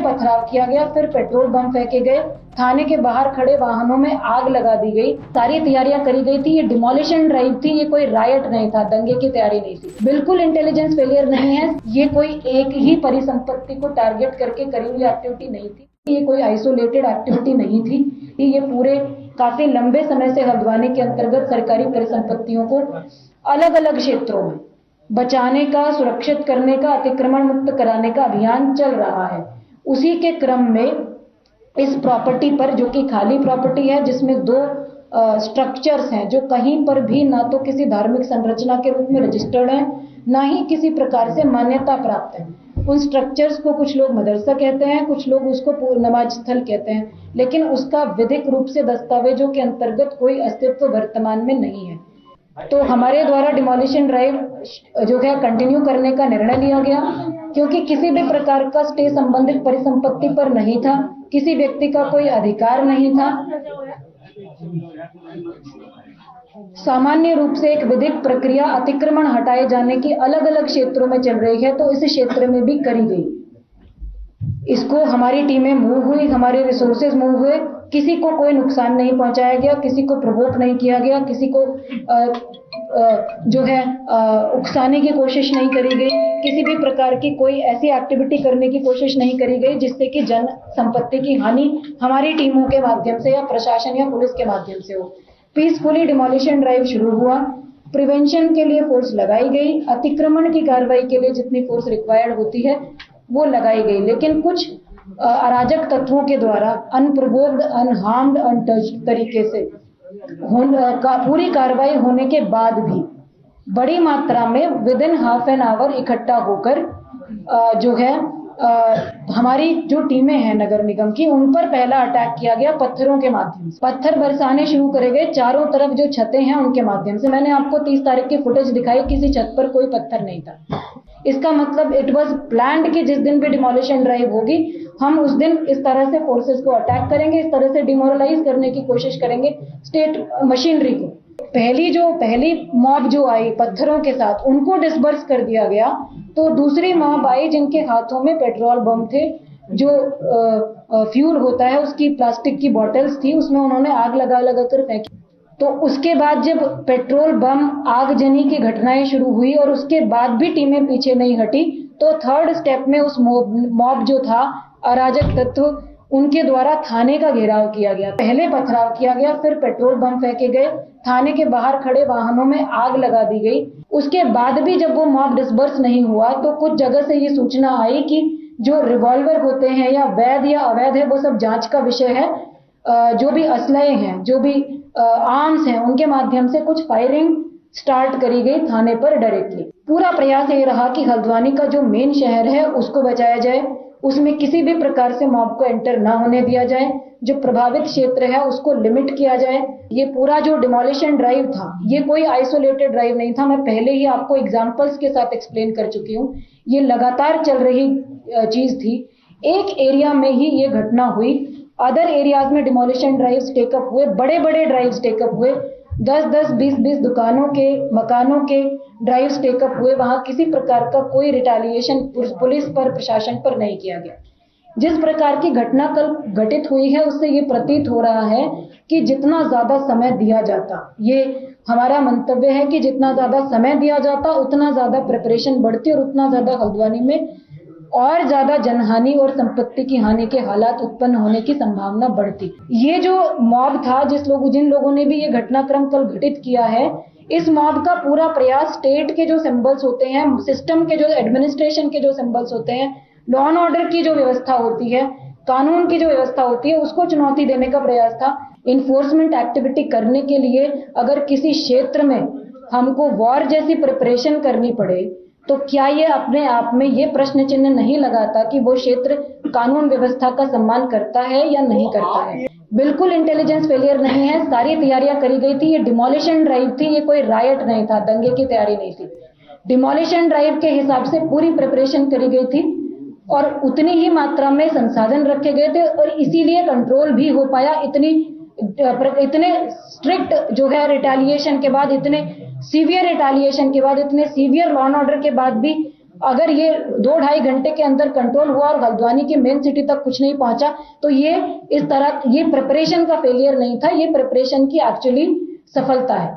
पथराव किया गया, फिर पेट्रोल बम फेंके गए, थाने के बाहर खड़े वाहनों में आग लगा दी गई। सारी तैयारियां करी गई थी। ये डिमोलिशन ड्राइव थी, ये कोई रायट नहीं था, दंगे की तैयारी नहीं थी। बिल्कुल इंटेलिजेंस फेलियर नहीं है। ये कोई एक ही परिसंपत्ति को टारगेट करके करी हुई एक्टिविटी नहीं थी। ये कोई आइसोलेटेड एक्टिविटी नहीं थी। ये पूरे काफी लंबे समय से हल्द्वानी के अंतर्गत सरकारी परिसंपत्तियों को अलग अलग क्षेत्रों में बचाने का, सुरक्षित करने का, अतिक्रमण मुक्त कराने का अभियान चल रहा है। उसी के क्रम में इस प्रॉपर्टी पर, जो कि खाली प्रॉपर्टी है, जिसमें 2 स्ट्रक्चर्स हैं जो कहीं पर भी ना तो किसी धार्मिक संरचना के रूप में रजिस्टर्ड है, ना ही किसी प्रकार से मान्यता प्राप्त है। उन स्ट्रक्चर्स को कुछ लोग मदरसा कहते हैं, कुछ लोग उसको नमाज स्थल कहते हैं, लेकिन उसका विधिक रूप से दस्तावेजों के अंतर्गत कोई अस्तित्व वर्तमान में नहीं है। तो हमारे द्वारा डिमोलिशन ड्राइव जो है कंटिन्यू करने का निर्णय लिया गया, क्योंकि किसी भी प्रकार का स्टे संबंधित परिसंपत्ति पर नहीं था, किसी व्यक्ति का कोई अधिकार नहीं था। सामान्य रूप से एक विधिक प्रक्रिया अतिक्रमण हटाए जाने की अलग अलग क्षेत्रों में चल रही है, तो इस क्षेत्र में भी करी गई। इसको हमारी टीमें मूव हुई, हमारे रिसोर्सेज मूव हुए, किसी को कोई नुकसान नहीं पहुंचाया गया, किसी को प्रोवोक नहीं किया गया, किसी को जो है उकसाने की कोशिश नहीं करी गई, किसी भी प्रकार की कोई ऐसी एक्टिविटी करने की कोशिश नहीं करी गई जिससे कि जन संपत्ति की हानि हमारी टीमों के माध्यम से या प्रशासन या पुलिस के माध्यम से हो। पीसफुली डिमोलिशन ड्राइव शुरू हुआ। प्रिवेंशन के लिए फोर्स लगाई गई, अतिक्रमण की कार्रवाई के लिए जितनी फोर्स रिक्वायर्ड होती है वो लगाई गई, लेकिन कुछ अराजक तत्वों के द्वारा अनप्रोवोक्ड, अनहार्म्ड, अनटच्ड तरीके से पूरी कार्रवाई होने के बाद भी बड़ी मात्रा में with in half an hour इकट्ठा होकर जो है हमारी जो टीमें हैं नगर निगम की, उन पर पहला अटैक किया गया पत्थरों के माध्यम से। पत्थर बरसाने शुरू करे गए चारों तरफ, जो छतें हैं उनके माध्यम से। मैंने आपको 30 तारीख की फुटेज दिखाई, किसी छत पर कोई पत्थर नहीं था। इसका मतलब इट वाज प्लान्ड कि जिस दिन भी डिमोलिशन ड्राइव होगी, हम उस दिन इस तरह से फोर्सेस को अटैक करेंगे, इस तरह से डिमोरलाइज करने की कोशिश करेंगे स्टेट मशीनरी को। पहली मॉब जो आई पत्थरों के साथ, उनको डिसबर्स कर दिया गया, तो दूसरी मॉब आई जिनके हाथों में पेट्रोल बम थे, जो फ्यूल होता है उसकी प्लास्टिक की बॉटल्स थी, उसमें उन्होंने आग लगा कर फेंकी। तो उसके बाद जब पेट्रोल बम आगजनी की घटनाएं शुरू हुई और उसके बाद भी टीमें पीछे नहीं हटी, तो थर्ड स्टेप में उस मॉब जो था, अराजक तत्व, उनके द्वारा थाने का घेराव किया गया। पहले पथराव किया गया, फिर पेट्रोल बम फेंके गए, थाने के बाहर खड़े वाहनों में आग लगा दी गई। उसके बाद भी जब वो मॉब डिसबर्स नहीं हुआ, तो कुछ जगह से ये सूचना आई कि जो रिवॉल्वर होते हैं या वैध या अवैध है, वो सब जांच का विषय है। जो भी असलहे हैं, जो भी आर्म्स हैं, उनके माध्यम से कुछ फायरिंग स्टार्ट करी गई थाने पर डायरेक्टली। पूरा प्रयास ये रहा कि हल्द्वानी का जो मेन शहर है उसको बचाया जाए, उसमें किसी भी प्रकार से मॉब को एंटर ना होने दिया जाए, जो प्रभावित क्षेत्र है उसको लिमिट किया जाए। ये पूरा जो डिमोलिशन ड्राइव था, ये कोई आइसोलेटेड ड्राइव नहीं था। मैं पहले ही आपको एग्जांपल्स के साथ एक्सप्लेन कर चुकी हूँ। ये लगातार चल रही चीज थी। एक एरिया में ही ये घटना हुई, अदर एरियाज में डिमोलिशन ड्राइव्स टेकअप हुए, बड़े बड़े ड्राइव्स टेकअप हुए, 10-10, 20-20 दुकानों के, मकानों के ड्राइव्स टेकअप हुए। वहां किसी प्रकार का कोई रिटेलिएशन पुलिस पर, प्रशासन पर नहीं किया गया। जिस प्रकार की घटना कल घटित हुई है, उससे ये प्रतीत हो रहा है कि जितना ज्यादा समय दिया जाता, ये हमारा मंतव्य है कि जितना ज्यादा समय दिया जाता उतना ज्यादा प्रिपरेशन बढ़ती और उतना ज्यादा हल्द्वानी में और ज्यादा जनहानि और संपत्ति की हानि के हालात उत्पन्न होने की संभावना बढ़ती। ये जो मॉब था, जिन लोगों ने भी ये घटनाक्रम कल घटित किया है, इस मॉब का पूरा प्रयास स्टेट के जो सिंबल्स होते हैं, सिस्टम के जो एडमिनिस्ट्रेशन के जो सिंबल्स होते हैं, लॉ एंड ऑर्डर की जो व्यवस्था होती है, कानून की जो व्यवस्था होती है, उसको चुनौती देने का प्रयास था। इन्फोर्समेंट एक्टिविटी करने के लिए अगर किसी क्षेत्र में हमको वॉर जैसी प्रिपरेशन करनी पड़े, तो क्या ये अपने आप में ये प्रश्न चिन्ह नहीं लगाता कि वो क्षेत्र कानून व्यवस्था का सम्मान करता है या नहीं करता है? बिल्कुल इंटेलिजेंस फेलियर नहीं है। सारी तैयारियां करी गई थी। ये डिमोलिशन ड्राइव थी, ये कोई रायट नहीं था, दंगे की तैयारी नहीं थी। डिमोलिशन ड्राइव के हिसाब से पूरी प्रिपरेशन करी गई थी और उतनी ही मात्रा में संसाधन रखे गए थे और इसीलिए कंट्रोल भी हो पाया। इतने स्ट्रिक्ट जो है रिटेलिएशन के बाद, इतने सीवियर रिटेलिएशन के बाद, इतने सीवियर लॉ एंड ऑर्डर के बाद भी अगर ये 2-2.5 घंटे के अंदर कंट्रोल हुआ और हल्द्वानी के मेन सिटी तक कुछ नहीं पहुंचा तो ये इस तरह ये प्रिपरेशन का फेलियर नहीं था, ये प्रिपरेशन की एक्चुअली सफलता है।